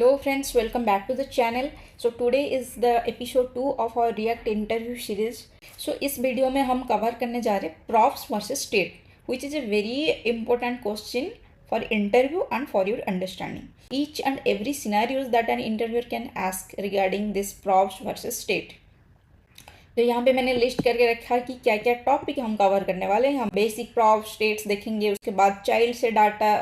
Hello friends, welcome back to the channel. So today is the episode 2 of our React interview series. So इस video में हम cover करने जा रहे हैं props versus state, which is a very important question for interview and for your understanding. Each and every scenarios that an interviewer can ask regarding this props versus state. तो यहाँ पे मैंने लिस्ट करके रखा है कि क्या क्या टॉपिक हम कवर करने वाले हैं. हम बेसिक प्रॉप्स स्टेट्स देखेंगे, उसके बाद चाइल्ड से डाटा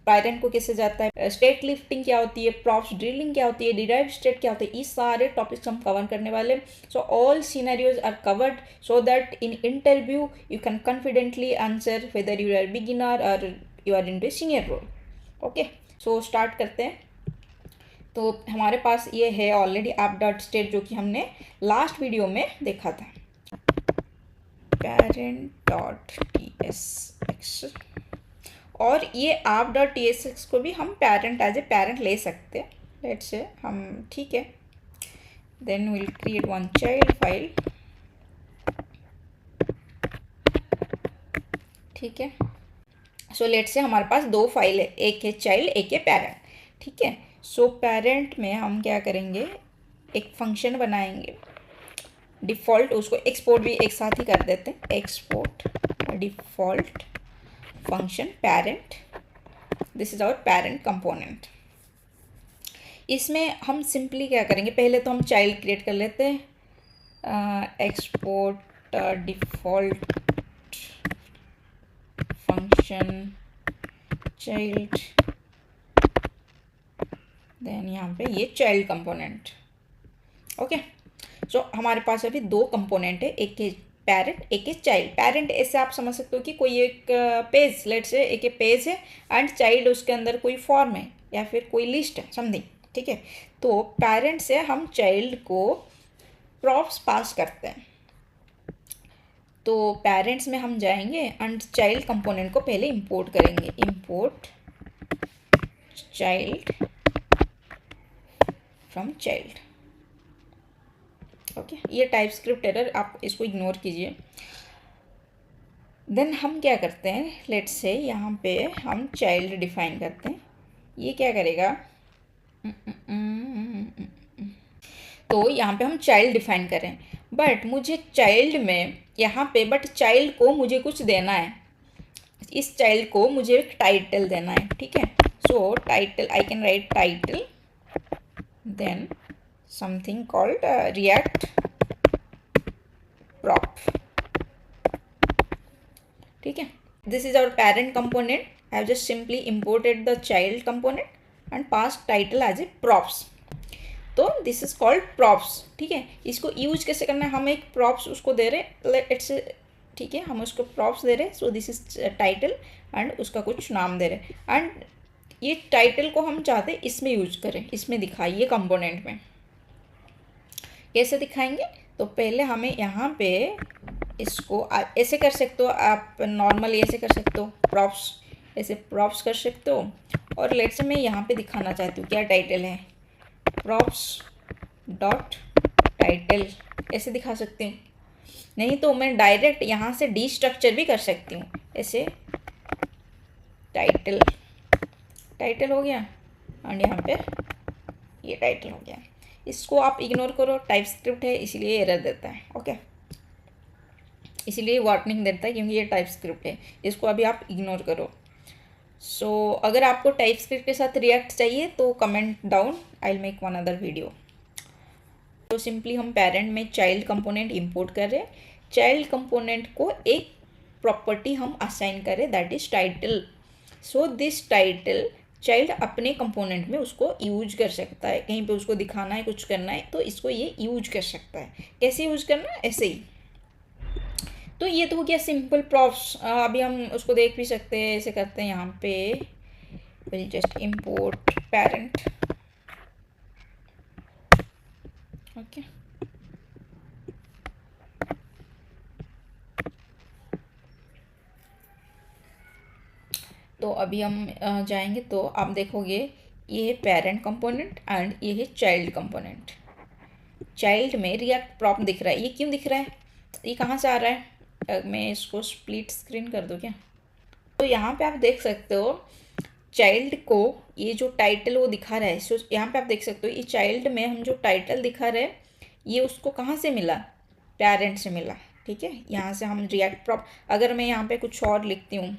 पैरेंट को कैसे जाता है, स्टेट लिफ्टिंग क्या होती है, प्रॉप्स ड्रिलिंग क्या होती है, डिराइव्ड स्टेट क्या होती है, इस सारे टॉपिक्स हम कवर करने वाले हैं. So all scenarios are covered so that in interview you can confidently answer whether you are beginner और you are into senior role. Okay, so start करते हैं. तो हमारे पास ये है ऑलरेडी ऐप डॉट स्टेट, जो कि हमने लास्ट वीडियो में देखा था. parent डॉट tsx, और ये ऐप डॉट tsx को भी हम पैरेंट एज ए पैरेंट ले सकते हैं. लेट्स से हम ठीक है, then will create one child file. ठीक है, सो लेट्स से हमारे पास दो फाइल है, एक है चाइल्ड एक है पैरेंट. ठीक है, सो पेरेंट में हम क्या करेंगे, एक फंक्शन बनाएंगे डिफ़ॉल्ट, उसको एक्सपोर्ट भी एक साथ ही कर देते हैं. Export default function parent, this is our parent component. इसमें हम सिंपली क्या करेंगे, पहले तो हम चाइल्ड क्रिएट कर लेते हैं. Export default function child, then यहाँ पे ये चाइल्ड कंपोनेंट. ओके, सो हमारे पास अभी दो कंपोनेंट है, एक है पैरेंट एक है चाइल्ड. पैरेंट ऐसे आप समझ सकते हो कि कोई एक पेज, लेट से एक पेज है एंड चाइल्ड उसके अंदर कोई फॉर्म है या फिर कोई लिस्ट है समथिंग. ठीक है, तो पैरेंट से हम चाइल्ड को प्रॉप्स पास करते हैं. तो पेरेंट्स में हम जाएंगे एंड चाइल्ड कंपोनेंट को पहले इंपोर्ट करेंगे. Import child from child. Okay, ये टाइप स्क्रिप्ट एरर, आप इसको इग्नोर कीजिए. देन हम क्या करते हैं, लेट्स से यहाँ पे हम चाइल्ड डिफाइन करते हैं. ये क्या करेगा, तो यहाँ पे हम चाइल्ड डिफाइन करें, बट मुझे चाइल्ड में यहाँ पे बट चाइल्ड को मुझे कुछ देना है. इस चाइल्ड को मुझे एक टाइटल देना है. ठीक है, सो title I can write title, then something called react prop. ठीक है, this is our parent component. I have just simply imported the child component and passed title as a props. तो this is called props. ठीक है, इसको use कैसे करना है, हम एक props उसको दे रहे, let's ठीक है, हम उसको props दे रहे, so this is title and उसका कुछ नाम दे रहे, and ये टाइटल को हम चाहते हैं इसमें यूज करें, इसमें दिखाइए कंपोनेंट में. कैसे दिखाएंगे, तो पहले हमें यहाँ पे इसको ऐसे कर सकते हो आप, नॉर्मली ऐसे कर सकते हो, प्रॉप्स ऐसे प्रॉप्स कर सकते हो. और लेट्स से मैं यहाँ पे दिखाना चाहती हूँ क्या टाइटल है, प्रॉप्स डॉट टाइटल ऐसे दिखा सकते हैं. नहीं तो मैं डायरेक्ट यहाँ से डी स्ट्रक्चर भी कर सकती हूँ, ऐसे टाइटल टाइटल हो गया एंड यहाँ पे ये टाइटल हो गया. इसको आप इग्नोर करो, टाइप स्क्रिप्ट है इसीलिए एरर देता है. ओके, इसीलिए वार्निंग देता है क्योंकि ये टाइप स्क्रिप्ट है, इसको अभी आप इग्नोर करो. सो अगर आपको टाइप स्क्रिप्ट के साथ रिएक्ट चाहिए तो comment down, I will make one other video. तो सिंपली हम पेरेंट में चाइल्ड कंपोनेंट इंपोर्ट कर रहे हैं. चाइल्ड कंपोनेंट को एक प्रॉपर्टी हम असाइन करें, that is title. So this title child अपने कंपोनेंट में उसको यूज कर सकता है, कहीं पे उसको दिखाना है कुछ करना है तो इसको ये यूज कर सकता है. कैसे यूज करना है, ऐसे ही. तो ये तो हो गया सिंपल प्रॉप्स. अभी हम उसको देख भी सकते हैं, ऐसे करते हैं, यहाँ पे will just import parent. Okay, तो अभी हम जाएंगे तो आप देखोगे ये है पेरेंट कंपोनेंट एंड ये है चाइल्ड कंपोनेंट. चाइल्ड में रिएक्ट प्रॉप दिख रहा है, ये क्यों दिख रहा है, ये कहाँ से आ रहा है, मैं इसको स्प्लिट स्क्रीन कर दूँ क्या. तो यहाँ पे आप देख सकते हो चाइल्ड को ये जो टाइटल वो दिखा रहा है, सो यहाँ पे आप देख सकते हो ये चाइल्ड में हम जो टाइटल दिखा रहे हैं ये उसको कहाँ से मिला, पेरेंट से मिला। ठीक है, यहाँ से हम रिएक्ट प्रॉप, अगर मैं यहाँ पे कुछ और लिखती हूँ,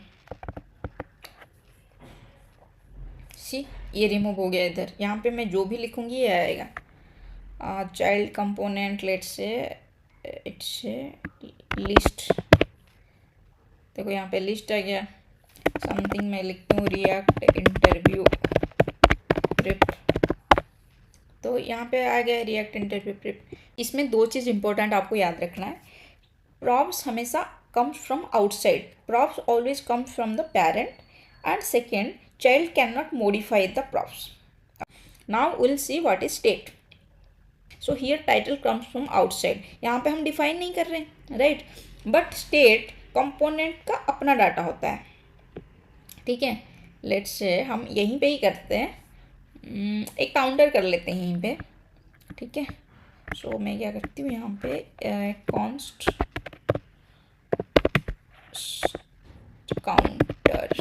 सी ये रिमूव हो गया इधर, यहाँ पे मैं जो भी लिखूँगी ये आएगा। Child component let's say it's list, देखो यहाँ पे लिस्ट आ गया। समथिंग मैं लिखती हूँ रिएक्ट इंटरव्यू प्रिप, तो यहाँ पे आ गया रिएक्ट इंटरव्यू प्रिप। इसमें दो चीज़ इंपॉर्टेंट आपको याद रखना है, प्रॉप्स हमेशा comes from outside, props always comes from the parent, and second child can not modify the props. Now will see what is state. So here title comes from outside, यहाँ पे हम define नहीं कर रहे हैं, right, but state component का अपना data होता है। ठीक है, लेट्स से हम यहीं पे ही करते हैं, एक काउंटर कर लेते हैं यहीं पे। ठीक है, सो मैं क्या करती हूँ यहाँ पे कॉन्स्ट काउंटर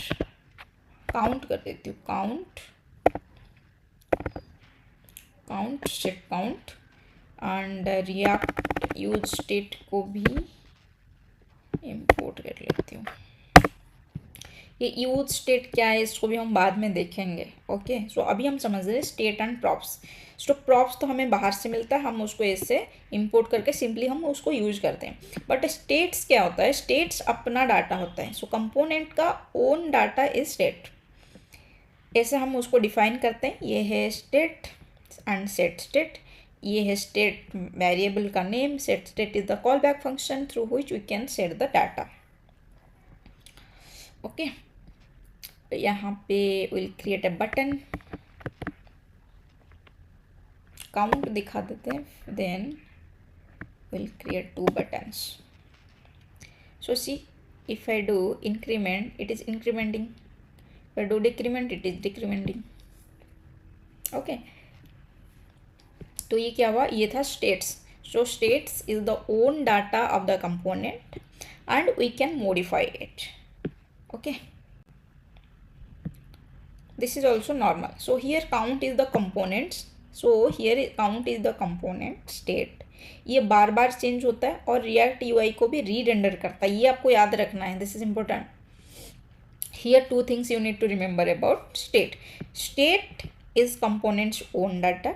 काउंट कर देती हूँ, count set count, and react use state को भी इंपोर्ट कर लेती हूँ। ये यूज स्टेट क्या है इसको भी हम बाद में देखेंगे। ओके, सो अभी हम समझ रहे हैं state and props. So props तो हमें बाहर से मिलता है, हम उसको ऐसे इंपोर्ट करके सिंपली हम उसको यूज करते हैं, बट स्टेट्स क्या होता है, स्टेट्स अपना डाटा होता है। सो कंपोनेंट का ओन डाटा इज स्टेट, ऐसे हम उसको डिफाइन करते हैं। ये है स्टेट एंड सेट स्टेट, ये है स्टेट वेरिएबल का name, set state is the call back function through which we can set the data. Okay, यहाँ पे will create a button, count दिखा देते हैं, then will create 2 buttons. So see, if I do increment it is incrementing, if I do decrement it is decrementing. Okay, तो ये क्या हुआ, ये था states. So states is the own data of the component and we can modify it. Okay, this is also normal. So here count is the components, so here count is the component state, ये बार बार change होता है और react UI को भी re-render करता है, ये आपको याद रखना है, this is important. Here 2 things you need to remember about state. State is components own data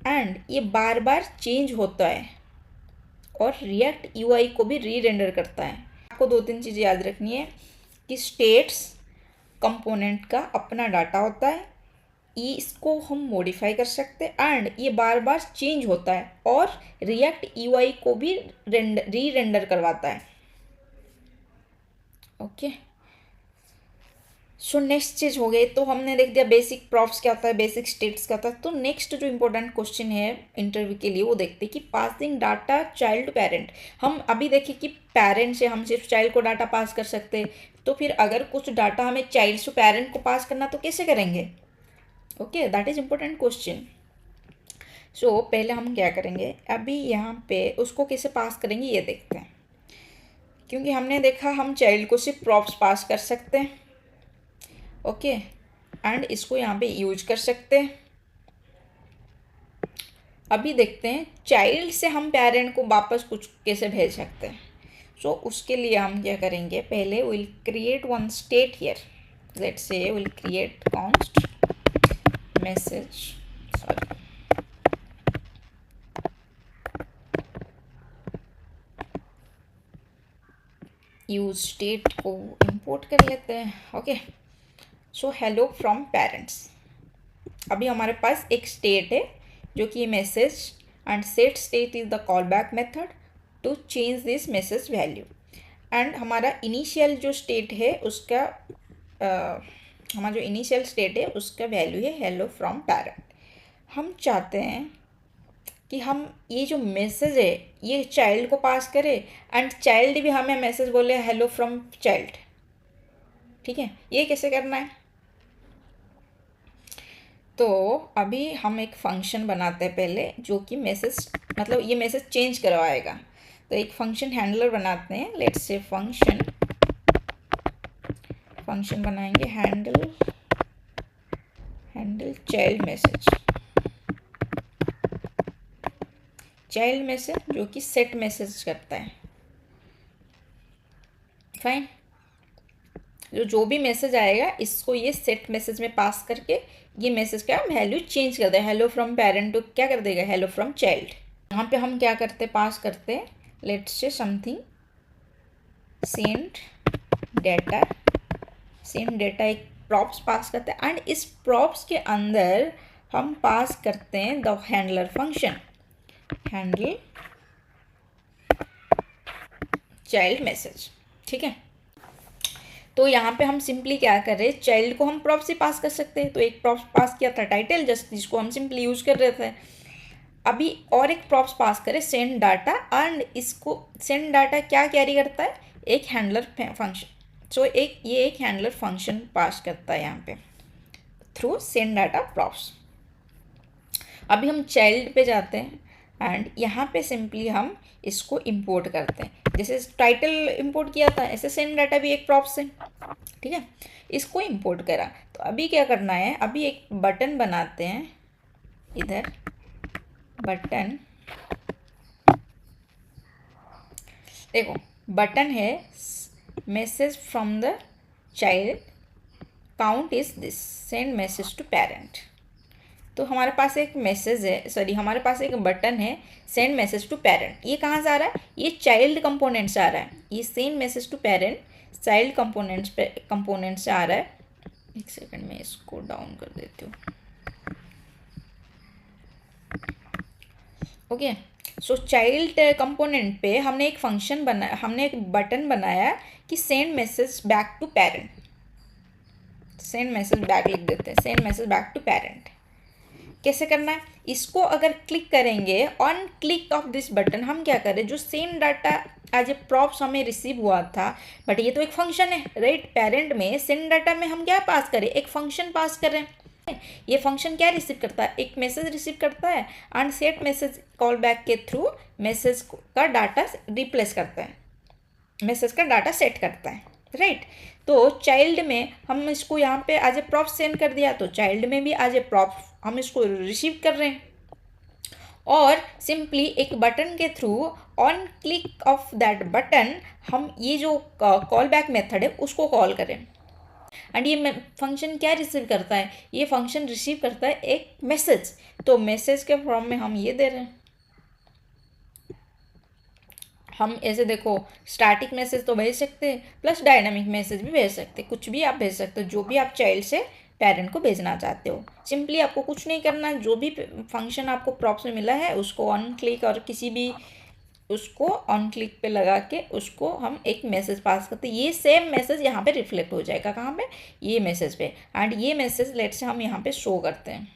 and ये बार बार चेंज होता है और रिएक्ट यूआई को भी रीरेंडर करता है। आपको 2-3 चीज़ें याद रखनी है कि स्टेट्स कंपोनेंट का अपना डाटा होता है, इसको हम मॉडिफाई कर सकते हैं, एंड ये बार बार चेंज होता है और रिएक्ट यूआई को भी रीरेंडर करवाता है। ओके, सो नेक्स्ट चीज हो गई, तो हमने देख दिया बेसिक प्रॉप्स क्या होता है, बेसिक स्टेट्स क्या होता है। तो नेक्स्ट जो इंपॉर्टेंट क्वेश्चन है इंटरव्यू के लिए वो देखते हैं कि passing data child to parent. हम अभी देखें कि पेरेंट से हम सिर्फ चाइल्ड को डाटा पास कर सकते हैं, तो फिर अगर कुछ डाटा हमें चाइल्ड से पेरेंट को पास करना तो कैसे करेंगे। Okay, that is important question. So पहले हम क्या करेंगे, अभी यहाँ पे उसको कैसे पास करेंगे ये देखते हैं, क्योंकि हमने देखा हम चाइल्ड को सिर्फ प्रॉप्स पास कर सकते हैं। ओके, एंड इसको यहाँ पे यूज कर सकते हैं। अभी देखते हैं चाइल्ड से हम पेरेंट को वापस कुछ कैसे भेज सकते हैं। सो उसके लिए हम क्या करेंगे, पहले will create one state here, let's say will create const message, sorry, use state को इंपोर्ट कर लेते हैं। Okay, so hello from parents, अभी हमारे पास एक स्टेट है जो कि message, and set state is the call back method to change this message value, एंड हमारा इनिशियल जो स्टेट है उसका हमारा जो इनिशियल स्टेट है उसका वैल्यू है हेलो फ्रॉम पेरेंट। हम चाहते हैं कि हम ये जो मैसेज है ये चाइल्ड को पास करे एंड चाइल्ड भी हमें मैसेज बोले हेलो फ्रॉम चाइल्ड। ठीक है, ये कैसे करना है, तो अभी हम एक फंक्शन बनाते हैं पहले जो कि मैसेज, मतलब ये मैसेज चेंज करवाएगा। तो एक फंक्शन हैंडलर बनाते हैं, लेट्स से फंक्शन बनाएंगे handle handle child message, child message जो कि सेट मैसेज करता है। फाइन, जो भी मैसेज आएगा इसको ये सेट मैसेज में पास करके ये मैसेज का वैल्यू चेंज कर देगा। हेलो फ्रॉम पेरेंट टू क्या कर देगा, हेलो फ्रॉम चाइल्ड। यहाँ पे हम क्या करते, पास करते, let's say something send data, send data एक प्रॉप्स पास करते हैं एंड इस प्रॉप्स के अंदर हम पास करते हैं the handler function, handle child message. ठीक है, तो यहाँ पे हम सिंपली क्या कर रहे हैं, चाइल्ड को हम प्रॉप से पास कर सकते हैं। तो एक प्रॉप पास किया था टाइटल जस्ट, जिसको हम सिंपली यूज कर रहे थे। अभी और एक प्रॉप्स पास करें सेंड डाटा, एंड इसको सेंड डाटा क्या कैरी करता है, एक हैंडलर फंक्शन। सो ये एक हैंडलर फंक्शन पास करता है यहाँ पे थ्रू सेंड डाटा प्रॉप्स। अभी हम चाइल्ड पे जाते हैं एंड यहाँ पे सिंपली हम इसको इंपोर्ट करते हैं। जैसे टाइटल इंपोर्ट किया था ऐसे सेंड डाटा भी एक प्रॉप्स है। ठीक है, इसको इंपोर्ट करा। तो अभी क्या करना है, अभी एक बटन बनाते हैं इधर, बटन देखो, बटन है message from the child, count is this, send message to parent. तो हमारे पास एक मैसेज है, सॉरी हमारे पास एक बटन है सेंड मैसेज टू पेरेंट। ये कहाँ से आ रहा है, ये चाइल्ड कंपोनेंट से आ रहा है। ये send message to parent child component से आ रहा है। एक सेकंड में इसको डाउन कर देती हूँ। ओके, सो चाइल्ड कंपोनेंट पे हमने एक फंक्शन बनाया, हमने एक बटन बनाया कि send message back to parent, send message back लिख देते हैं, send message back to parent. कैसे करना है, इसको अगर क्लिक करेंगे on click of this button, हम क्या करें, जो send data as a props हमें रिसीव हुआ था, बट ये तो एक फंक्शन है राइट। पेरेंट में सेंड डाटा में हम क्या पास करें, एक फंक्शन पास करें। ये फंक्शन क्या रिसीव करता है, एक मैसेज रिसीव करता है and set message call back के थ्रू मैसेज का डाटा रिप्लेस करता है, मैसेज का डाटा सेट करता है राइट। तो चाइल्ड में हम इसको यहाँ पे एज ए प्रॉप सेंड कर दिया, तो चाइल्ड में भी एज ए प्रॉप हम इसको रिसीव कर रहे हैं। और सिंपली एक बटन के through on click of that button हम ये जो कॉल बैक मेथड है उसको कॉल करें। एंड ये फंक्शन क्या रिसीव करता है, ये फंक्शन रिसीव करता है एक मैसेज। तो मैसेज के फॉर्म में हम ये दे रहे हैं। हम ऐसे देखो स्टैटिक मैसेज तो भेज सकते हैं, प्लस डायनामिक मैसेज भी भेज सकते हैं, कुछ भी आप भेज सकते हो, जो भी आप चाइल्ड से पेरेंट को भेजना चाहते हो। सिंपली आपको कुछ नहीं करना, जो भी फंक्शन आपको प्रॉप्स में मिला है उसको ऑन क्लिक और किसी भी उसको ऑन क्लिक पे लगा के उसको हम एक मैसेज पास करते हैं। ये सेम मैसेज यहाँ पे रिफ्लेक्ट हो जाएगा, कहाँ पे, ये मैसेज पे। एंड ये मैसेज लेट से हम यहाँ पे शो करते हैं,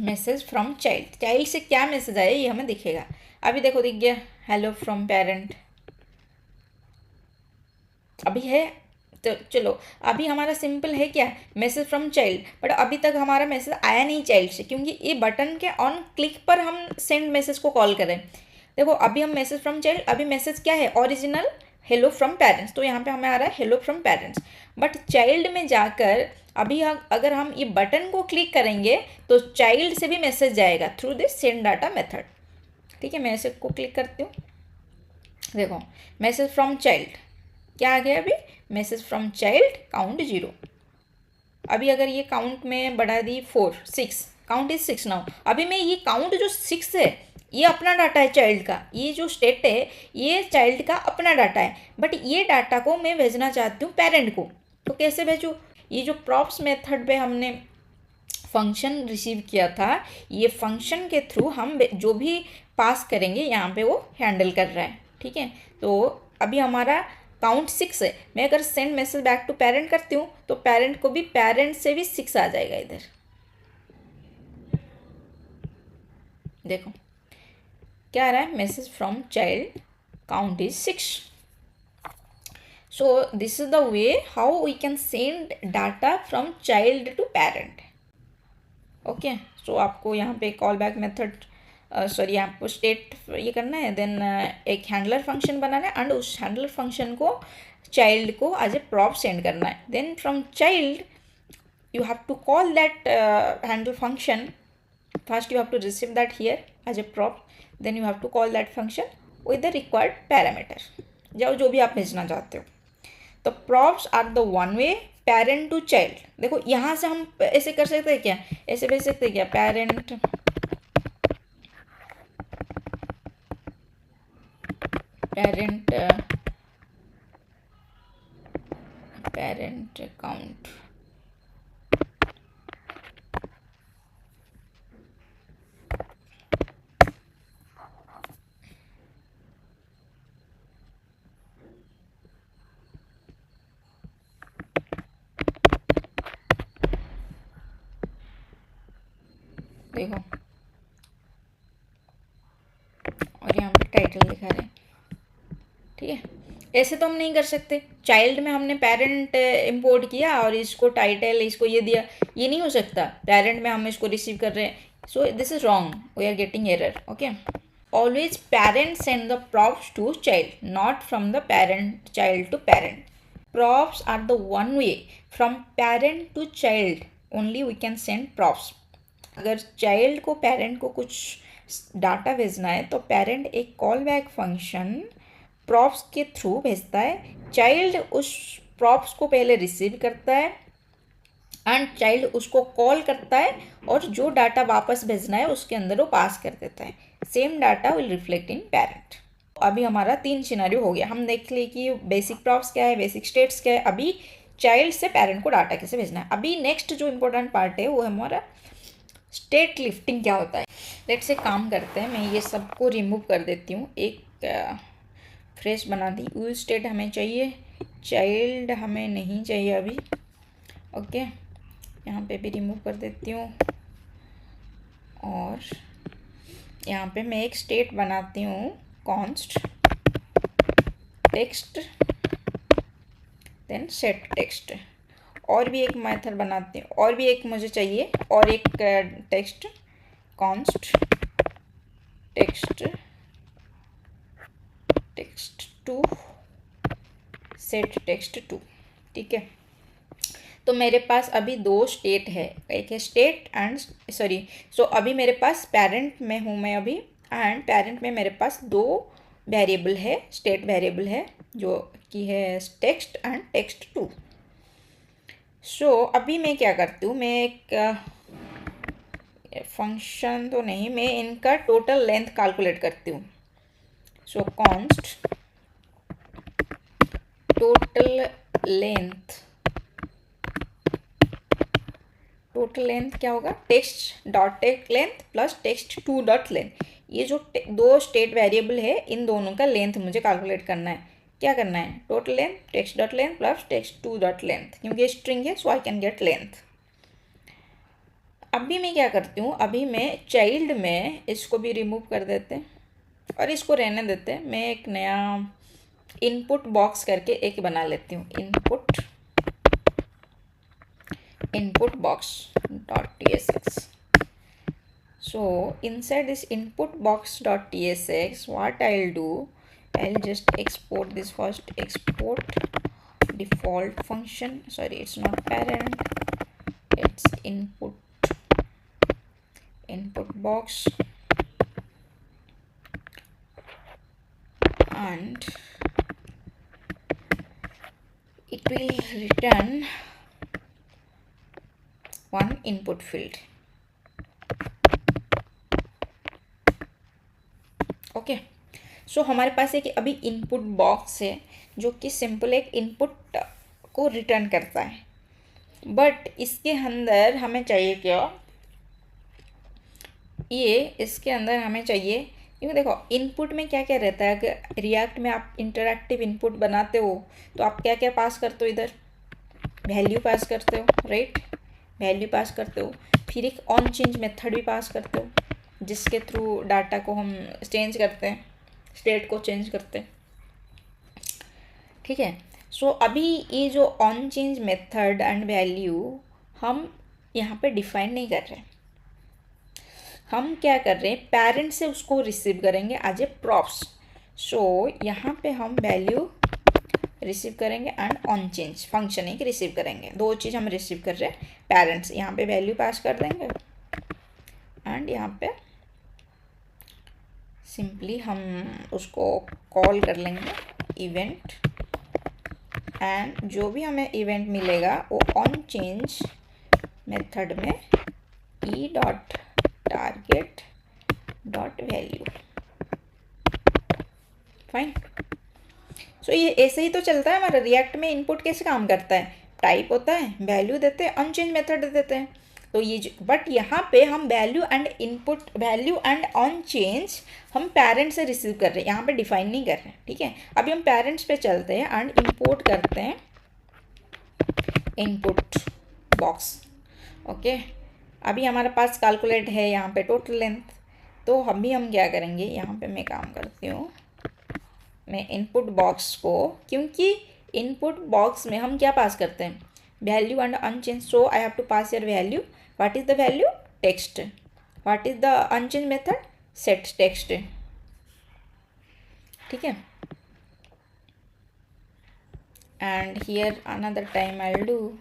मैसेज फ्रॉम चाइल्ड। चाइल्ड से क्या मैसेज आया ये हमें दिखेगा। अभी देखो दिख गया, हेलो फ्रॉम पेरेंट अभी है। तो चलो अभी हमारा सिंपल है क्या, मैसेज फ्रॉम चाइल्ड, बट अभी तक हमारा मैसेज आया नहीं चाइल्ड से, क्योंकि ये बटन के ऑन क्लिक पर हम सेंड मैसेज को कॉल करें। देखो अभी हम मैसेज फ्रॉम चाइल्ड, अभी मैसेज क्या है, ओरिजिनल हेलो फ्रॉम पेरेंट्स, तो यहाँ पे हमें आ रहा है hello from parents. But child में जाकर अभी अगर हम ये बटन को क्लिक करेंगे तो चाइल्ड से भी मैसेज जाएगा through this send data method. ठीक है, मैं इसे को क्लिक करती हूँ, देखो मैसेज फ्रॉम चाइल्ड क्या आ गया, अभी मैसेज फ्रॉम चाइल्ड काउंट 0। अभी अगर ये काउंट में बढ़ा दी 4 6, काउंट इज 6 नाउ। अभी मैं ये काउंट जो 6 है ये अपना डाटा है चाइल्ड का, ये जो स्टेट है ये चाइल्ड का अपना डाटा है, बट ये डाटा को मैं भेजना चाहती हूँ पेरेंट को। तो कैसे भेजूँ, ये जो प्रॉप्स मेथड पे हमने फंक्शन रिसीव किया था, ये फंक्शन के थ्रू हम जो भी पास करेंगे यहाँ पे वो हैंडल कर रहा है। ठीक है, तो अभी हमारा काउंट 6 है। मैं अगर send message back to parent करती हूँ तो पेरेंट को भी, पेरेंट से भी 6 आ जाएगा इधर। देखो क्या आ रहा है, message from child count is 6। So this is the way how we can send data from child to parent. Okay, so आपको यहाँ पे कॉल बैक मेथड सॉरी आपको स्टेट ये करना है, देन एक हैंडलर फंक्शन बनाना है एंड उस हैंडलर फंक्शन को चाइल्ड को एज ए प्रॉप सेंड करना है. Then from child you have to call that handle function. First you have to receive that here as a prop, then you have to call that function with the required parameter, जो भी आप भेजना चाहते हो. तो props are the one way parent to child. देखो यहाँ से हम ऐसे कर सकते हैं क्या, ऐसे भेज सकते हैं क्या, parent account. देखो और यहाँ पे टाइटल दिखा रहे हैं. ठीक है, ऐसे तो हम नहीं कर सकते. चाइल्ड में हमने पेरेंट इंपोर्ट किया और इसको टाइटल इसको ये दिया, ये नहीं हो सकता. पेरेंट में हम इसको रिसीव कर रहे हैं, so this is wrong, we are getting error. Okay, always parent send the props to child, not from the parent child to parent. Props are the one way from parent to child, only we can send props. अगर child को parent को कुछ data भेजना है तो parent एक call back function props के through भेजता है. चाइल्ड उस प्रॉप्स को पहले रिसीव करता है एंड चाइल्ड उसको कॉल करता है और जो डाटा वापस भेजना है उसके अंदर वो पास कर देता है. Same data will reflect in parent. अभी हमारा 3 सिनेरियो हो गया. हम देख लिए कि बेसिक प्रॉप्स क्या है, बेसिक स्टेट्स क्या है. अभी चाइल्ड से पेरेंट को डाटा कैसे भेजना है. अभी नेक्स्ट जो इम्पोर्टेंट पार्ट है वो हमारा स्टेट लिफ्टिंग क्या होता है. लेट्स से काम करते हैं, मैं ये सबको रिमूव कर देती हूँ, एक फ्रेश बना दी. यूज स्टेट हमें चाहिए, चाइल्ड हमें नहीं चाहिए अभी. ओके, यहाँ पे भी रिमूव कर देती हूँ और यहाँ पे मैं एक स्टेट बनाती हूँ, const text then set text. और भी एक मेथड बनाते हैं, और भी एक मुझे चाहिए, और एक text const text two set text two. ठीक है, तो मेरे पास अभी 2 स्टेट है, एक है स्टेट एंड सॉरी. सो अभी मेरे पास पेरेंट में हूँ मैं अभी, एंड पेरेंट में मेरे पास 2 वेरिएबल है, स्टेट वेरिएबल है जो कि है टेक्स्ट एंड टेक्स्ट टू. सो अभी मैं क्या करती हूँ, मैं एक फंक्शन तो नहीं, मैं इनका टोटल लेंथ कैलकुलेट करती हूँ. सो कॉन्स्ट टोटल लेंथ क्या होगा, text dot take length plus text to dot length. ये जो 2 स्टेट वेरिएबल है इन दोनों का लेंथ मुझे कैलकुलेट करना है. क्या करना है, total length text dot length plus text to dot length, क्योंकि स्ट्रिंग है सो आई कैन गेट लेंथ. अभी मैं क्या करती हूँ, अभी मैं चाइल्ड में इसको भी रिमूव कर देते हैं और इसको रहने देते हैं. मैं एक नया इनपुट बॉक्स करके एक बना लेती हूँ, input box dot tsx. So inside this input box dot tsx what I'll do, I'll just export this first, export default function, sorry it's not parent, it's input box, and it will return one input field. Okay, so हमारे पास एक अभी input box है जो कि simple एक input को return करता है. बट इसके अंदर हमें चाहिए क्या, ये इसके अंदर हमें चाहिए, क्योंकि देखो इनपुट में क्या क्या रहता है. अगर रिएक्ट में आप इंटरैक्टिव इनपुट बनाते हो तो आप क्या क्या पास करते हो, इधर वैल्यू पास करते हो, राइट, वैल्यू पास करते हो. फिर एक ऑन चेंज मेथड भी पास करते हो जिसके थ्रू डाटा को हम चेंज करते हैं, स्टेट को चेंज करते हैं. ठीक है, सो अभी ये जो on change method and value हम यहाँ पे डिफाइन नहीं कर रहे. हम क्या कर रहे हैं, पेरेंट से उसको रिसीव करेंगे एज ए प्रॉप्स. सो यहाँ पे हम वैल्यू रिसीव करेंगे एंड ऑन चेंज फंक्शन एक रिसीव करेंगे। दो चीज़ हम रिसीव कर रहे हैं पेरेंट्स। यहाँ पे वैल्यू पास कर देंगे एंड यहाँ पे सिंपली हम उसको कॉल कर लेंगे इवेंट, एंड जो भी हमें इवेंट मिलेगा वो ऑन चेंज मेथड में e dot target dot value. Fine. So ये ऐसे ही तो चलता है हमारा रिएक्ट में। इनपुट कैसे काम करता है, टाइप होता है, वैल्यू देते हैं, अनचेंज मेथड देते हैं। तो ये बट यहाँ पे हम value and input, value and on change हम पेरेंट से रिसीव कर रहे हैं, यहाँ पे डिफाइन नहीं कर रहे हैं। ठीक है, अभी हम पेरेंट्स पे चलते हैं एंड इंपोर्ट करते हैं इनपुट बॉक्स। ओके, अभी हमारे पास कैलकुलेट है यहाँ पे टोटल लेंथ। तो अभी हम क्या करेंगे, यहाँ पे मैं काम करती हूँ, मैं इनपुट बॉक्स को, क्योंकि इनपुट बॉक्स में हम क्या पास करते हैं, value and on change. So I have to pass your value. What is the value, text. What is the on change method, set text. ठीक है, and here another time I will do,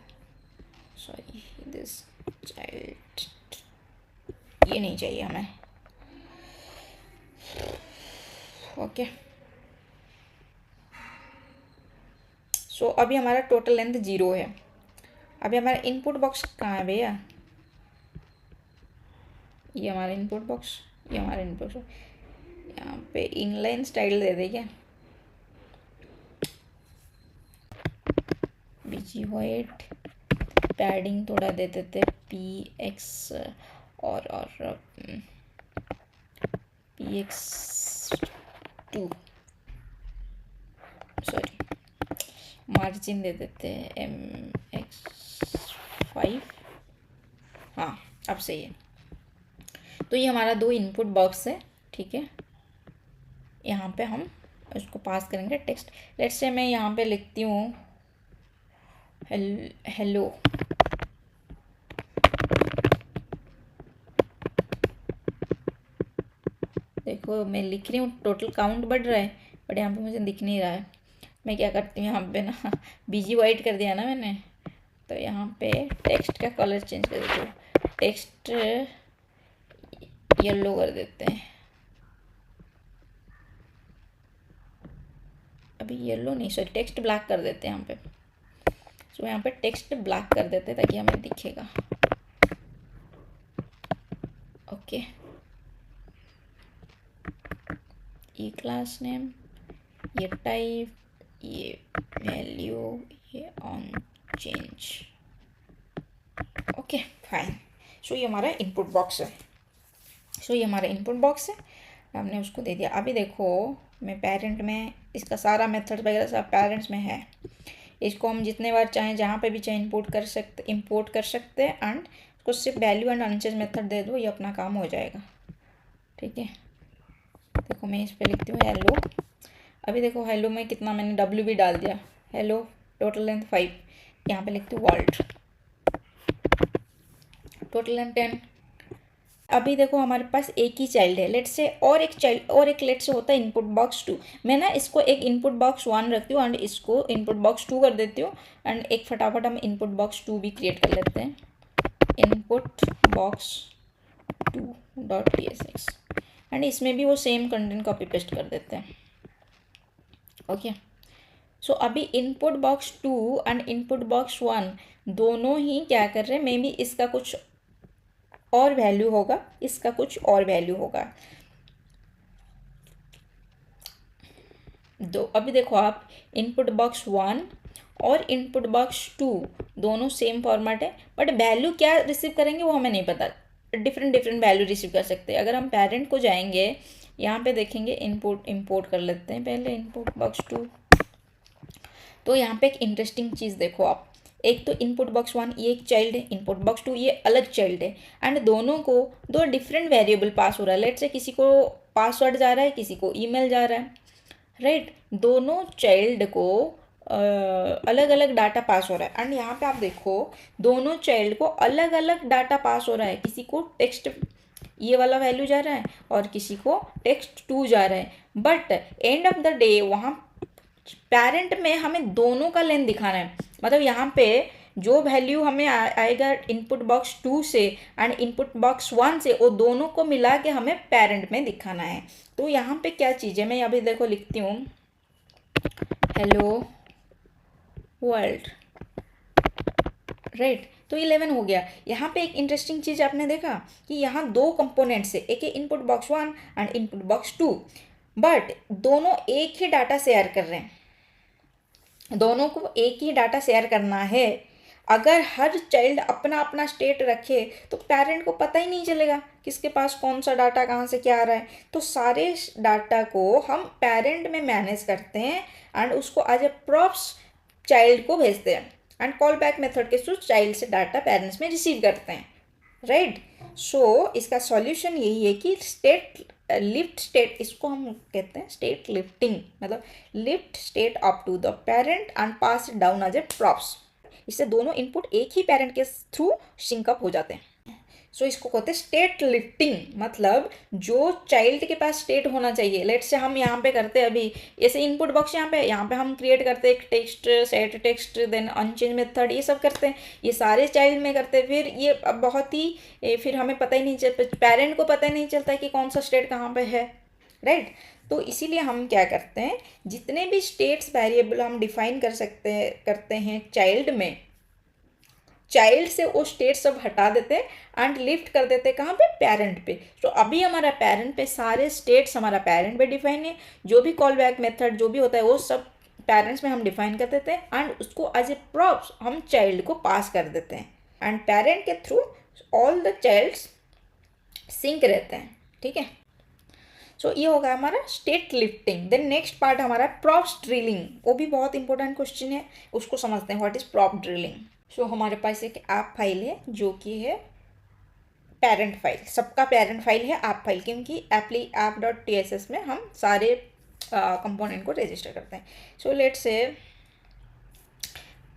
sorry this child, ये नहीं चाहिए हमें। Okay, सो अभी हमारा total length 0 है। अभी हमारा इनपुट बॉक्स कहाँ है भैया, ये हमारा इनपुट बॉक्स, ये हमारा इनपुट। यहाँ पे इनलाइन स्टाइल दे दे क्या, बीजी वाइट, पैडिंग थोड़ा दे देते px और px2, सॉरी मार्जिन दे देते हैं mx5। हाँ अब सही है। तो ये हमारा दो इनपुट बॉक्स है। ठीक है, यहाँ पे हम उसको पास करेंगे टेक्स्ट। लेट्स से मैं यहाँ पे लिखती हूँ हेलो। देखो मैं लिख रही हूँ, टोटल काउंट बढ़ रहा है बट यहाँ पे मुझे दिख नहीं रहा है। मैं क्या करती हूँ, यहाँ पे ना बीजी वाइट कर दिया ना मैंने, तो यहाँ पे टेक्स्ट का कलर चेंज कर देती हूँ, टेक्स्ट येलो कर देते हैं। अभी येलो नहीं, सॉरी टेक्स्ट ब्लैक कर देते हैं यहाँ पे। सो यहाँ पे टेक्स्ट ब्लैक कर देते हैं ताकि हमें दिखेगा। ओके, ये क्लास नेम, ये टाइप, ये वैल्यू, ये on change. Okay fine. So ये हमारा इनपुट बॉक्स है। सो ये हमारा इनपुट बॉक्स है, हमने उसको दे दिया। अभी देखो मैं पेरेंट में, इसका सारा मेथड वगैरह सब पेरेंट्स में है। इसको हम जितने बार चाहें जहाँ पे भी चाहे इंपोर्ट कर सकते हैं एंड उसको सिर्फ वैल्यू एंड अनचेंज मेथड दे दो, ये अपना काम हो जाएगा। ठीक है, देखो मैं इस पर लिखती हूँ हेलो। अभी देखो हेलो में कितना मैंने डब्ल्यू भी डाल दिया, हेलो टोटल लेंथ 5, यहाँ पे लिखती हूँ वर्ल्ड, टोटल लेंथ 10। अभी देखो हमारे पास एक ही चाइल्ड है, लेट्स से और एक चाइल्ड और एक लेट्स से होता है इनपुट बॉक्स 2। मैं ना इसको एक इनपुट बॉक्स 1 रखती हूँ एंड इसको इनपुट बॉक्स 2 कर देती हूँ एंड एक फटाफट हम इनपुट बॉक्स 2 भी क्रिएट कर लेते हैं, इनपुट बॉक्स 2.tsx, एंड इसमें भी वो सेम कंटेंट कॉपी पेस्ट कर देते हैं। ओके, सो अभी input box 2 and input box 1 दोनों ही क्या कर रहे हैं, मे बी इसका कुछ और वैल्यू होगा, इसका कुछ और वैल्यू होगा। दो अभी देखो आप, इनपुट बॉक्स 1 और इनपुट बॉक्स 2 दोनों सेम फॉर्मेट है बट वैल्यू क्या रिसीव करेंगे वो हमें नहीं पता, डिफरेंट वैल्यू रिसीव कर सकते हैं। अगर हम पेरेंट को जाएंगे, यहाँ पे देखेंगे इंपोर्ट कर लेते हैं पहले इनपुट बॉक्स 2। तो यहाँ पे एक इंटरेस्टिंग चीज़ देखो आप, एक तो इनपुट बॉक्स 1 ये एक चाइल्ड है, इनपुट बॉक्स 2 ये अलग चाइल्ड है एंड दोनों को दो डिफरेंट वेरिएबल पास हो रहा है। लेट्स से किसी को पासवर्ड जा रहा है, किसी को ईमेल जा रहा है, राइट। दोनों चाइल्ड को अलग अलग डाटा पास हो रहा है एंड यहाँ पे आप देखो दोनों चाइल्ड को अलग अलग डाटा पास हो रहा है। किसी को टेक्स्ट ये वाला वैल्यू जा रहा है और किसी को टेक्स्ट 2 जा रहा है, but end of the day वहाँ पेरेंट में हमें दोनों का लेंथ दिखाना है, मतलब यहाँ पे जो वैल्यू हमें आएगा इनपुट बॉक्स 2 से एंड इनपुट बॉक्स 1 से, वो दोनों को मिला के हमें पेरेंट में दिखाना है। तो यहाँ पे क्या चीज़ है, मैं अभी देखो लिखती हूँ हेलो वर्ल्ड, राइट। तो 11 हो गया। यहाँ पे एक इंटरेस्टिंग चीज़ आपने देखा कि यहाँ दो कंपोनेंट्स है, एक है input box 1 and input box 2, but दोनों एक ही डाटा शेयर कर रहे हैं, दोनों को एक ही डाटा शेयर करना है। अगर हर चाइल्ड अपना अपना स्टेट रखे तो पेरेंट को पता ही नहीं चलेगा किसके पास कौन सा डाटा कहाँ से क्या आ रहा है। तो सारे डाटा को हम पेरेंट में मैनेज करते हैं एंड उसको एज ए प्रॉप्स चाइल्ड को भेजते हैं एंड कॉल बैक मेथड के थ्रू चाइल्ड से डाटा पेरेंट्स में रिसीव करते हैं, राइट। सो इसका सॉल्यूशन यही है कि स्टेट लिफ्ट स्टेट, इसको हम कहते हैं स्टेट लिफ्टिंग, मतलब lift state up to the parent and pass it down as a props. इससे दोनों इनपुट एक ही पेरेंट के थ्रू सिंकअप हो जाते हैं। सो इसको कहते हैं स्टेट लिफ्टिंग, मतलब जो चाइल्ड के पास स्टेट होना चाहिए। लेट से हम यहाँ पे करते हैं अभी ऐसे इनपुट बॉक्स, यहाँ पे हम क्रिएट करते हैं एक text, set text, then on change method, ये सब करते हैं, ये सारे चाइल्ड में करते हैं। फिर ये बहुत ही फिर हमें पता ही नहीं चलता, पेरेंट को पता ही नहीं चलता कि कौन सा स्टेट कहाँ पे है, राइट। तो इसीलिए हम क्या करते हैं, जितने भी स्टेट्स वेरिएबल हम डिफाइन करते हैं चाइल्ड में, चाइल्ड से वो स्टेट सब हटा देते हैं एंड लिफ्ट कर देते हैं कहाँ पे, पेरेंट पे। तो अभी हमारा पेरेंट पे सारे स्टेट्स हमारा पेरेंट पे डिफाइन है, जो भी कॉल बैक मेथड जो भी होता है वो सब पेरेंट्स में हम डिफाइन कर देते हैं एंड उसको एज ए प्रॉप्स हम चाइल्ड को पास कर देते हैं एंड पेरेंट के through all the childs sync रहते हैं, ठीक है। सो ये होगा हमारा state lifting. Then next part हमारा प्रॉप्स ड्रिलिंग, वो भी बहुत इंपॉर्टेंट क्वेश्चन है, उसको समझते हैं what is prop drilling. So हमारे पास एक ऐप फाइल है जो कि है पेरेंट फाइल, सबका पेरेंट फाइल है ऐप फाइल, क्योंकि app.tss में हम सारे कंपोनेंट को रजिस्टर करते हैं। सो लेट्स से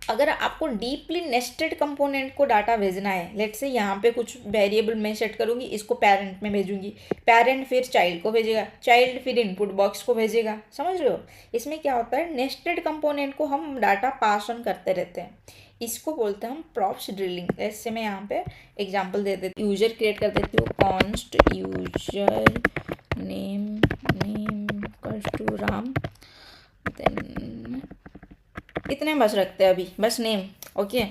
अगर आपको डीपली नेस्टेड कंपोनेंट को डाटा भेजना है, लेट्स से यहाँ पे कुछ वेरिएबल मैं सेट करूँगी, इसको पेरेंट में भेजूँगी, पेरेंट फिर चाइल्ड को भेजेगा, चाइल्ड फिर इनपुट बॉक्स को भेजेगा, समझ रहे हो। इसमें क्या होता है, नेस्टेड कंपोनेंट को हम डाटा पास ऑन करते रहते हैं, इसको बोलते हैं हम प्रॉप्स ड्रिलिंग। ऐसे मैं यहाँ पे एग्जांपल दे देती हूँ, यूजर क्रिएट कर देती हूँ, const user name equals to Ram, then इतने बस रखते हैं अभी, बस नेम, ओके।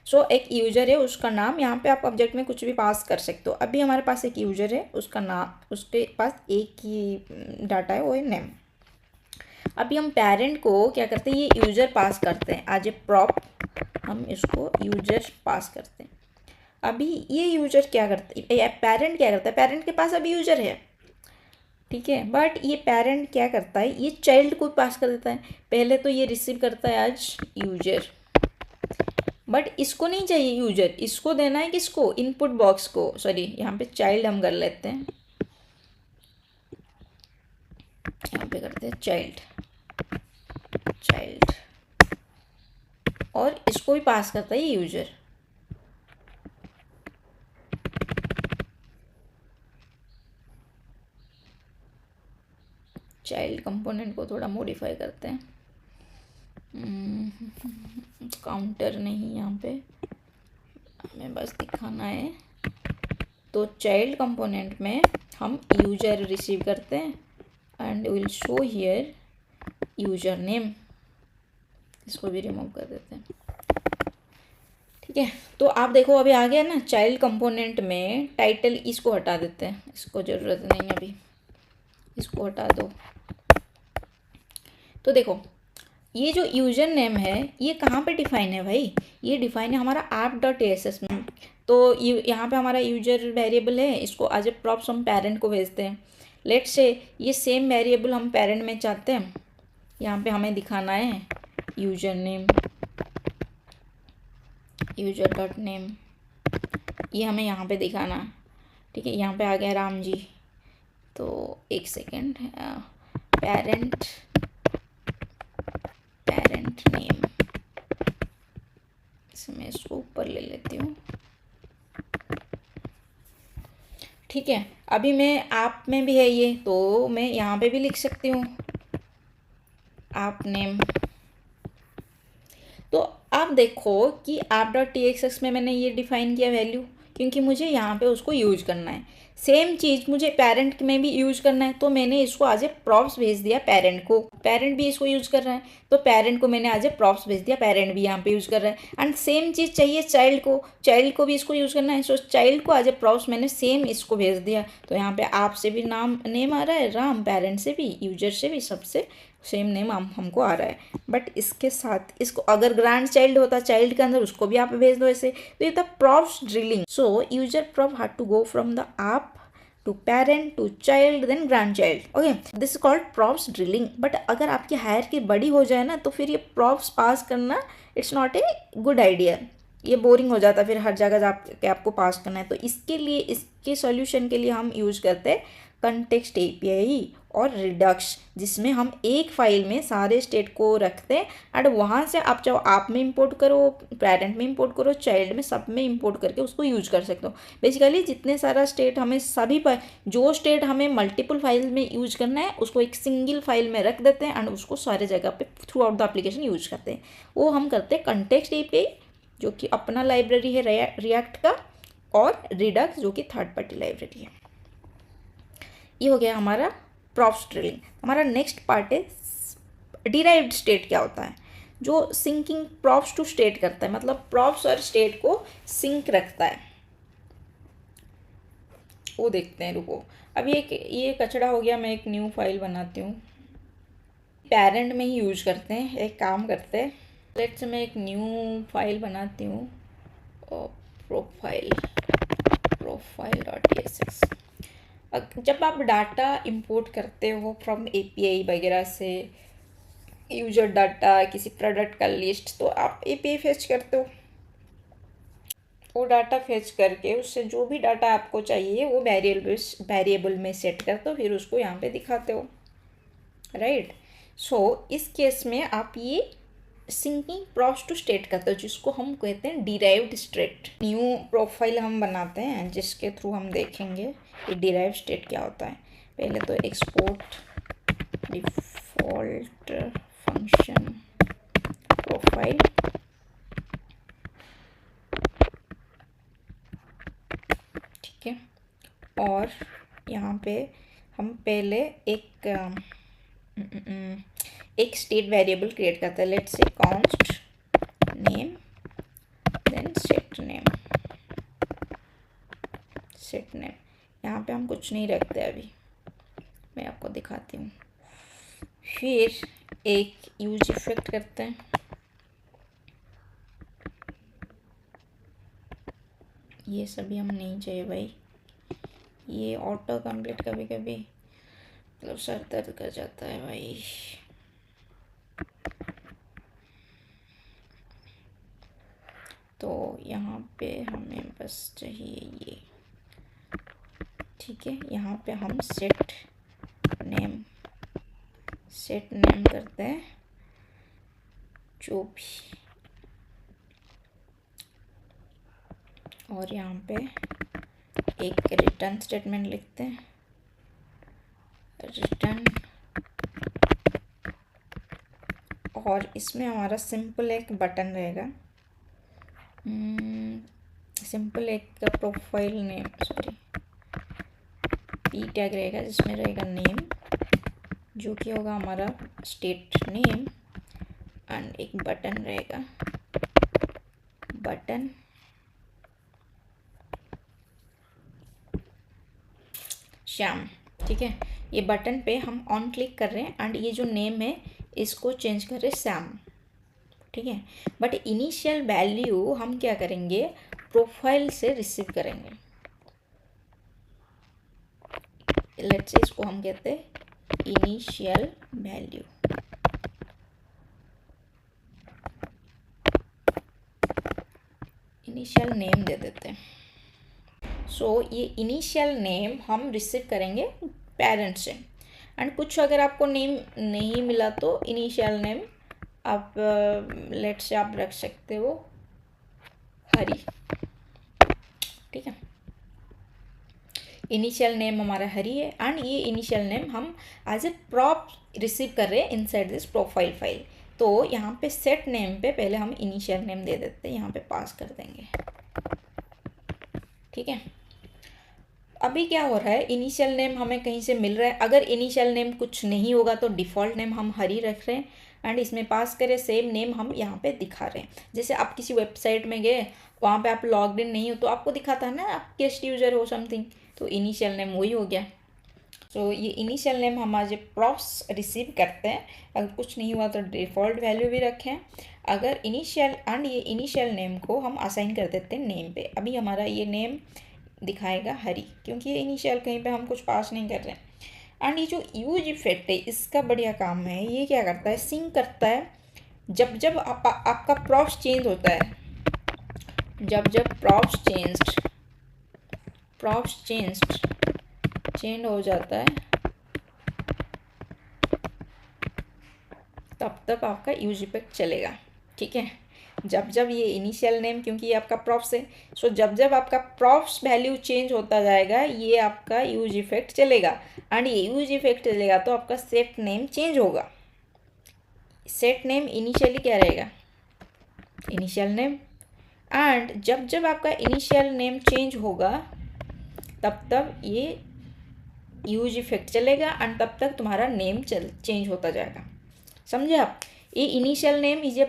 सो एक यूजर है, उसका नाम, यहाँ पे आप ऑब्जेक्ट में कुछ भी पास कर सकते हो। अभी हमारे पास एक यूजर है, उसका नाम, उसके पास एक ही डाटा है, वो है नेम। अभी हम पेरेंट को क्या करते हैं, ये यूजर पास करते हैं एज ए प्रॉप, हम इसको यूजर पास करते हैं। अभी ये यूजर क्या करता है, पेरेंट क्या करता है, पेरेंट के पास अभी यूजर है, ठीक है, बट ये पेरेंट क्या करता है, ये चाइल्ड को पास कर देता है। पहले तो ये रिसीव करता है एज यूजर, बट इसको नहीं चाहिए यूजर, इसको देना है किसको, इनपुट बॉक्स को, सॉरी यहाँ पे चाइल्ड हम कर लेते हैं, यहाँ पे करते हैं चाइल्ड, और इसको भी पास करता है यूजर। चाइल्ड कंपोनेंट को थोड़ा मॉडिफाई करते हैं, काउंटर नहीं, यहाँ पे हमें बस दिखाना है। तो चाइल्ड कंपोनेंट में हम यूजर रिसीव करते हैं and will show here user name, इसको भी रिमूव कर देते हैं, ठीक है। तो आप देखो अभी आ गया ना, चाइल्ड कंपोनेंट में टाइटल, इसको हटा देते हैं, इसको ज़रूरत नहीं अभी, इसको हटा दो। तो देखो ये जो यूजर नेम है ये कहाँ पे डिफाइन है भाई, ये डिफाइन है हमारा app.tss में। तो यहाँ पे हमारा यूजर वेरिएबल है, इसको एज ए प्रॉप्स हम पेरेंट को भेजते हैं। लेट्स से ये सेम वेरिएबल हम पेरेंट में चाहते हैं, यहाँ पे हमें दिखाना है यूजर नेम, यूजर.नेम, ये हमें यहाँ पे दिखाना, ठीक है। यहाँ पे आ गया राम जी, तो एक सेकेंड, पेरेंट नेम, मैं इसको ऊपर ले लेती हूँ, ठीक है। अभी मैं ऐप में भी है ये, तो मैं यहाँ पे भी लिख सकती हूँ आप नेम। तो आप देखो कि आप डॉट टी एक्स एक्स में मैंने ये डिफाइन किया वैल्यू, क्योंकि मुझे यहाँ पे उसको यूज करना है। सेम चीज़ मुझे पेरेंट में भी यूज करना है, तो मैंने इसको आज ए प्रॉप्स भेज दिया पेरेंट को। पेरेंट भी इसको यूज कर रहा है, तो पेरेंट को मैंने आज ए प्रॉप्स भेज दिया, पेरेंट भी यहाँ पे यूज कर रहा है। एंड सेम चीज़ चाहिए चाइल्ड को, चाइल्ड को भी इसको यूज करना है, सो चाइल्ड को आज ए प्रॉप्स मैंने सेम इसको भेज दिया। तो यहाँ पे आपसे भी नेम आ रहा है राम, पेरेंट से भी, यूजर से भी, सबसे सेम नेम हमको आ रहा है। बट इसके साथ इसको अगर ग्रैंड चाइल्ड होता चाइल्ड के अंदर, उसको भी आप भेज दो ऐसे। तो ये था props drilling. So user prop had to go from the app to parent to child then grandchild. Okay, this is called props drilling. But अगर आपकी हायरार्की बड़ी हो जाए ना, तो फिर ये props पास करना it's not a good idea, ये बोरिंग हो जाता है फिर हर जगह आपको पास करना है। तो इसके लिए, इसके सॉल्यूशन के लिए हम यूज करते हैं कंटेक्स्ट एपीआई और रिडक्स, जिसमें हम एक फाइल में सारे स्टेट को रखते हैं एंड वहाँ से आप चाहो आप में इंपोर्ट करो, पेरेंट में इंपोर्ट करो, चाइल्ड में, सब में इंपोर्ट करके उसको यूज कर सकते हो। बेसिकली जितने सारा स्टेट हमें सभी पर, जो स्टेट हमें मल्टीपल फाइल में यूज करना है उसको एक सिंगल फाइल में रख देते हैं एंड उसको सारे जगह पे through out the application use करते हैं। वो हम करते हैं कंटेक्स्ट एपीआई, जो कि अपना लाइब्रेरी है रिएक्ट का, और रिडक्स जो कि थर्ड पार्टी लाइब्रेरी है। ये हो गया हमारा प्रॉप्स ड्रिलिंग। हमारा नेक्स्ट पार्ट है डिराइव्ड स्टेट। क्या होता है? जो सिंकिंग प्रॉप्स टू स्टेट करता है, मतलब प्रॉप्स और स्टेट को सिंक रखता है, वो देखते हैं। रुको, अब ये कचड़ा हो गया, मैं एक न्यू फाइल बनाती हूँ। पेरेंट में ही यूज करते हैं, एक काम करते हैं, लेट्स मैं एक न्यू फाइल बनाती हूँ, प्रोफाइल .tsx। जब आप डाटा इंपोर्ट करते हो फ्रॉम एपीआई वगैरह से, यूजर डाटा, किसी प्रोडक्ट का लिस्ट, तो आप एपीआई फेच करते हो। वो डाटा फेच करके उससे जो भी डाटा आपको चाहिए वो वेरिएबल में सेट करते हो, फिर उसको यहाँ पे दिखाते हो, राइट। सो इस केस में आप ये सिंकिंग प्रॉप्स टू स्टेट करते हो, जिसको हम कहते हैं डिराइव्ड स्टेट। न्यू प्रोफाइल हम बनाते हैं जिसके थ्रू हम देखेंगे कि डिराइव्ड स्टेट क्या होता है। पहले तो एक्सपोर्ट डिफॉल्ट फंक्शन प्रोफाइल, ठीक है। और यहाँ पे हम पहले एक स्टेट वेरिएबल क्रिएट करते हैं, let's say const name then set name. यहाँ पे हम कुछ नहीं रखते, अभी मैं आपको दिखाती हूँ। फिर एक यूज इफेक्ट करते हैं, ये सभी हम नहीं चाहिए भाई, ये ऑटो कंप्लीट कभी कभी मतलब सर दर्द कर जाता है भाई। तो यहाँ पे हमें बस चाहिए ये, ठीक है। यहाँ पे हम सेट नेम करते हैं जो भी, और यहाँ पे एक रिटर्न स्टेटमेंट लिखते हैं, रिटर्न। और इसमें हमारा सिंपल एक बटन रहेगा, सिंपल एक profile name, sorry P tag रहेगा, जिसमें रहेगा नेम, जो कि होगा हमारा स्टेट नेम, एंड एक बटन रहेगा, बटन श्याम, ठीक है। ये बटन पे हम ऑन क्लिक कर रहे हैं एंड ये जो नेम है इसको चेंज कर रहे हैं श्याम, ठीक है। बट इनिशियल वैल्यू हम क्या करेंगे, प्रोफाइल से रिसीव करेंगे। लेट्स से इसको हम कहते हैं इनिशियल वैल्यू। इनिशियल नेम दे देते हैं। सो ये इनिशियल नेम हम रिसीव करेंगे पेरेंट से। एंड कुछ अगर आपको नेम नहीं मिला तो इनिशियल नेम आप लेट से आप रख सकते हो हरी, ठीक है। इनिशियल नेम हमारा हरी है एंड ये इनिशियल नेम हम एज ए प्रॉप रिसीव कर रहे हैं इनसाइड दिस प्रोफाइल फाइल। तो यहाँ पे सेट नेम पे पहले हम इनिशियल नेम दे देते हैं, यहाँ पे पास कर देंगे। ठीक है, अभी क्या हो रहा है, इनिशियल नेम हमें कहीं से मिल रहा है। अगर इनिशियल नेम कुछ नहीं होगा तो डिफ़ॉल्ट नेम हम हरी रख रहे हैं एंड इसमें पास करें सेम नेम हम यहाँ पे दिखा रहे हैं। जैसे आप किसी वेबसाइट में गए, वहाँ पे आप लॉग्ड इन नहीं हो तो आपको दिखाता है ना आप गेस्ट यूजर हो समथिंग, तो इनिशियल नेम वही हो गया। तो ये इनिशियल नेम हम आज प्रॉप्स रिसीव करते हैं। अगर कुछ नहीं हुआ तो डिफ़ॉल्ट वैल्यू भी रखें। अगर इनिशियल एंड ये इनिशियल नेम को हम असाइन कर देते हैं नेम पे। अभी हमारा ये नेम दिखाएगा हरी, क्योंकि ये इनिशियल कहीं पे हम कुछ पास नहीं कर रहे हैं। एंड ये जो यूज इफेक्ट है इसका बढ़िया काम है, ये क्या करता है, सिंक करता है जब जब आपका प्रॉप्स चेंज होता है, जब जब प्रॉप्स चेंज हो जाता है तब तक आपका यूज इफेक्ट चलेगा। ठीक है, जब जब ये इनिशियल नेम, क्योंकि ये आपका प्रॉप्स है, सो जब जब आपका प्रॉप्स वैल्यू चेंज होता जाएगा ये आपका यूज इफेक्ट चलेगा। एंड ये यूज इफेक्ट चलेगा तो आपका सेट नेम चेंज होगा। सेट नेम इनिशियली क्या रहेगा, इनिशियल नेम। एंड जब जब आपका इनिशियल नेम चेंज होगा तब तब ये यूज इफेक्ट चलेगा एंड तब तक तुम्हारा नेम चेंज होता जाएगा। समझे आप, ये initial name is a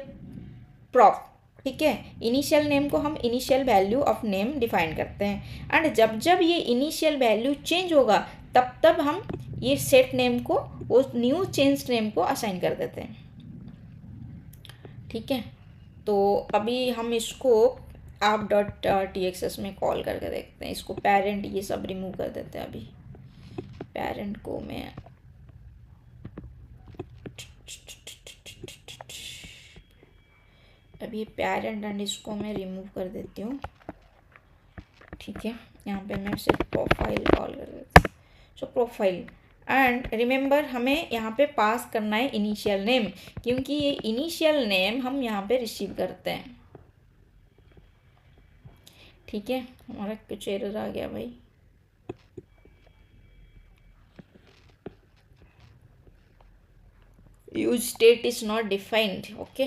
prop. ठीक है, इनिशियल नेम को हम initial value of name define करते हैं एंड जब जब ये इनिशियल वैल्यू चेंज होगा तब तब हम ये सेट नेम को वो न्यू चेंज नेम को असाइन कर देते हैं। ठीक है, तो अभी हम इसको app.txs में कॉल करके देखते हैं। इसको पेरेंट ये सब रिमूव कर देते हैं। अभी पेरेंट को मैं अभी पेरेंट एंड इसको मैं रिमूव कर देती हूँ। ठीक है, यहाँ पे मैं सिर्फ प्रोफाइल कॉल कर देती हूँ। सो प्रोफाइल एंड रिमेंबर हमें यहाँ पे पास करना है इनिशियल नेम, क्योंकि ये इनिशियल नेम हम यहाँ पे रिसीव करते हैं। ठीक है, हमारा कुछ एरर आ गया भाई। Use state is not defined. Okay,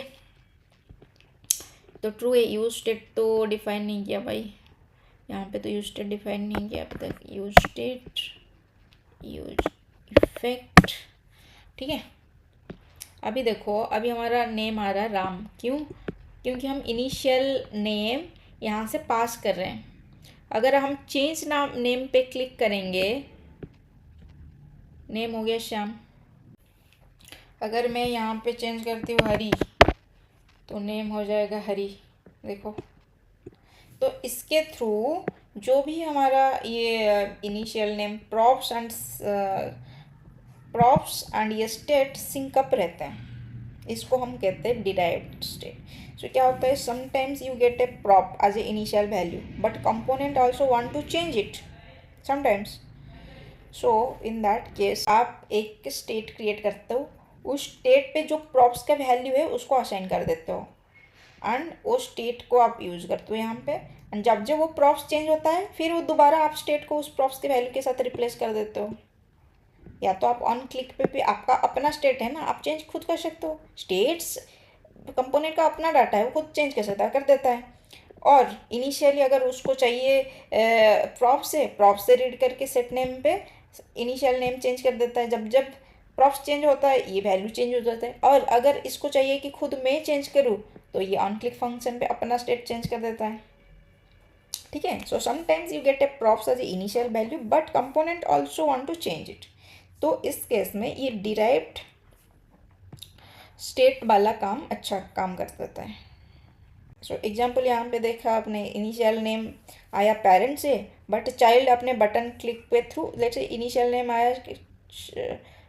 तो ट्रू है, यूज स्टेट तो डिफाइन नहीं किया भाई, यहाँ पे तो यूज स्टेट डिफाइन नहीं किया अब तक। Use state, use effect. ठीक है, अभी देखो, अभी हमारा नेम आ रहा है राम। क्यों, क्योंकि हम इनिशियल नेम यहाँ से पास कर रहे हैं। अगर हम चेंज नाम नेम पे क्लिक करेंगे, नेम हो गया श्याम, अगर मैं यहाँ पे चेंज करती हूँ हरी तो नेम हो जाएगा हरी। देखो, तो इसके थ्रू जो भी हमारा ये इनिशियल नेम प्रॉप्स एंड ये स्टेट सिंकअप रहते हैं, इसको हम कहते हैं डिराइव्ड स्टेट। सो क्या होता है, sometimes you get a prop as a initial value but component also want to change it sometimes. So in that case आप एक स्टेट क्रिएट करते हो, उस स्टेट पे जो प्रॉप्स का वैल्यू है उसको असाइन कर देते हो एंड वो स्टेट को आप यूज़ करते हो यहाँ पे। एंड जब जब वो प्रॉप्स चेंज होता है फिर वो दोबारा आप स्टेट को उस प्रॉप्स के वैल्यू के साथ रिप्लेस कर देते हो। या तो आप ऑन क्लिक पे भी, आपका अपना स्टेट है ना, आप चेंज खुद कर सकते हो। स्टेट्स कंपोनेंट का अपना डाटा है, वो खुद चेंज कर देता है। और इनिशियली अगर उसको चाहिए प्रॉप से रीड करके सेट नेम पे इनिशियल नेम चेंज कर देता है। जब जब प्रॉप्स चेंज होता है ये वैल्यू चेंज हो जाता है। और अगर इसको चाहिए कि खुद मैं चेंज करूँ तो ये ऑन क्लिक फंक्शन पे अपना स्टेट चेंज कर देता है। ठीक है, so sometimes you get a props as a initial value but component also want to change it. तो इस केस में ये डिराइव्ड स्टेट वाला काम अच्छा काम कर देता है। सो एग्जाम्पल यहाँ पे देखा आपने, इनिशियल नेम आया पेरेंट से बट चाइल्ड अपने बटन क्लिक पे through, let's say initial name आया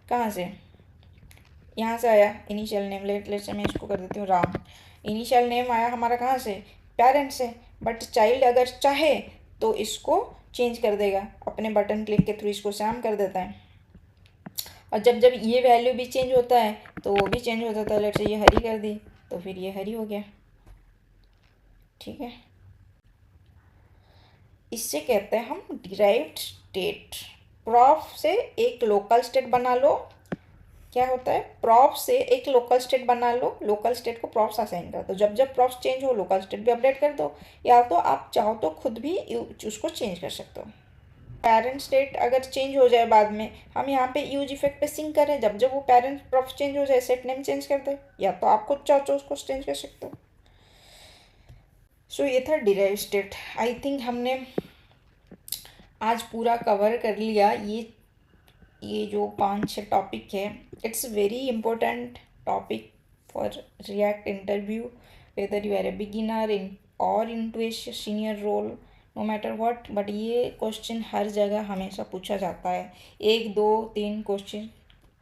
कहाँ से, यहाँ से आया इनिशियल नेम। लेट्स से मैं इसको कर देती हूँ राम। इनिशियल नेम आया हमारा कहाँ से, पेरेंट से, बट चाइल्ड अगर चाहे तो इसको चेंज कर देगा, अपने बटन क्लिक के थ्रू इसको श्याम कर देता है। और जब जब ये वैल्यू भी चेंज होता है तो वो भी चेंज हो जाता है। लेट्स से ये हरी कर दी तो फिर ये हरी हो गया। ठीक है, इससे कहते हैं हम डिराइव्ड स्टेट। प्रॉफ से एक लोकल स्टेट बना लो। क्या होता है, प्रॉफ से एक लोकल स्टेट बना लो, लोकल स्टेट को प्रॉफ्स असाइन कर दो। जब जब प्रॉफ्स चेंज हो लोकल स्टेट भी अपडेट कर दो, या तो आप चाहो तो खुद भी उसको चेंज कर सकते हो। पेरेंट स्टेट अगर चेंज हो जाए बाद में, हम यहाँ पे यूज इफेक्ट पे सिंक करें, जब जब वो पेरेंट प्रॉफ चेंज हो जाए सेट नेम चेंज कर दे, या तो आप खुद चाहो तो उसको चेंज कर सकते हो। सो ये था डिराइव स्टेट। आई थिंक हमने आज पूरा कवर कर लिया। ये जो 5-6 टॉपिक है, it's very important topic for react interview, whether you are a beginner in और into a senior role, no matter what. But ये क्वेश्चन हर जगह हमेशा पूछा जाता है, 1 2 3 क्वेश्चन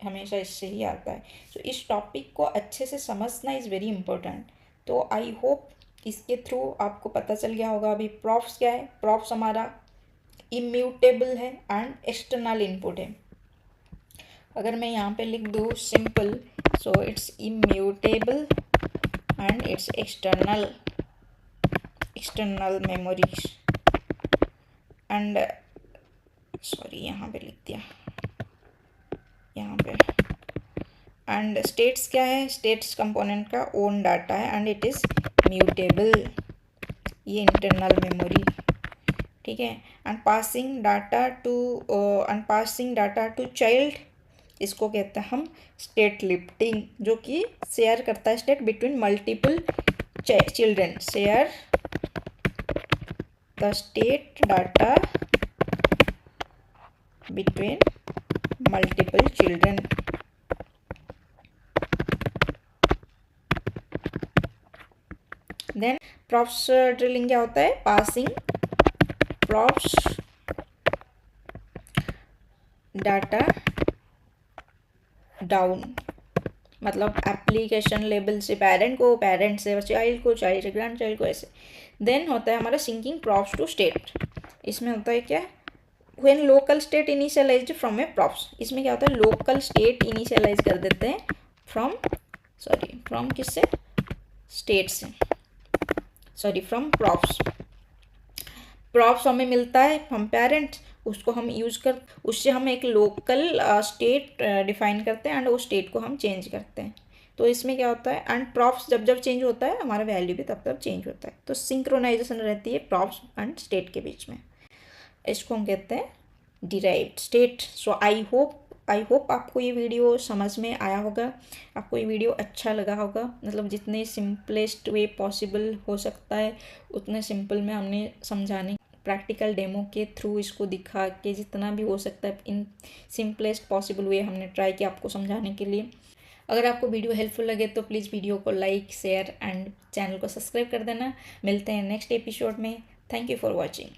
हमेशा इससे ही आता है। तो इस टॉपिक को अच्छे से समझना इज़ वेरी इंपॉर्टेंट। तो आई होप इसके थ्रू आपको पता चल गया होगा अभी प्रॉफ्स क्या है। प्रॉफ्स हमारा इम्यूटेबल है एंड एक्सटर्नल इनपुट है। अगर मैं यहाँ पे लिख दूँ simple, so it's immutable and it's external memories and sorry यहाँ पे लिख दिया, यहाँ पे। एंड स्टेट्स क्या है, स्टेट्स कंपोनेंट का ओन डाटा है एंड इट इज़ म्यूटेबल, ये इंटरनल मेमोरी, ठीक है। And passing data to child, इसको कहते हैं हम स्टेट लिफ्टिंग, जो कि शेयर करता है state between multiple children. Share the state data between multiple children. Then props drilling क्या होता है, पासिंग प्रॉफ्स डाटा डाउन, मतलब एप्लीकेशन लेवल से पेरेंट को, पेरेंट से चाइल्ड को, चाइल्ड से ग्रैंड चाइल्ड को, ऐसे। देन होता है हमारा सिंकिंग प्रॉफ्स टू स्टेट। इसमें होता है क्या, when local state initialised from A profs. इसमें क्या होता है, लोकल स्टेट इनिशियलाइज कर देते हैं फ्रॉम किससे, स्टेट से, सॉरी फ्रॉम प्रॉफ्स। प्रॉफ्स हमें मिलता है हम पेरेंट, उसको हम उससे हम एक लोकल स्टेट डिफाइन करते हैं एंड वो स्टेट को हम चेंज करते हैं। तो इसमें क्या होता है, एंड प्रॉफ्स जब जब चेंज होता है हमारा वैल्यू भी तब तब चेंज होता है। तो सिंक्रोनाइजेशन रहती है प्रॉफ्स एंड स्टेट के बीच में, इसको हम कहते हैं derived state. So I hope आपको ये वीडियो समझ में आया होगा, आपको ये वीडियो अच्छा लगा होगा। मतलब जितने सिंपलेस्ट वे पॉसिबल हो सकता है उतने सिंपल में हमने समझाने, प्रैक्टिकल डेमो के थ्रू इसको दिखा के जितना भी हो सकता है इन सिंपलेस्ट पॉसिबल वे हमने ट्राई किया आपको समझाने के लिए। अगर आपको वीडियो हेल्पफुल लगे तो प्लीज़ वीडियो को लाइक, शेयर एंड चैनल को सब्सक्राइब कर देना। मिलते हैं नेक्स्ट एपिसोड में। Thank you for watching.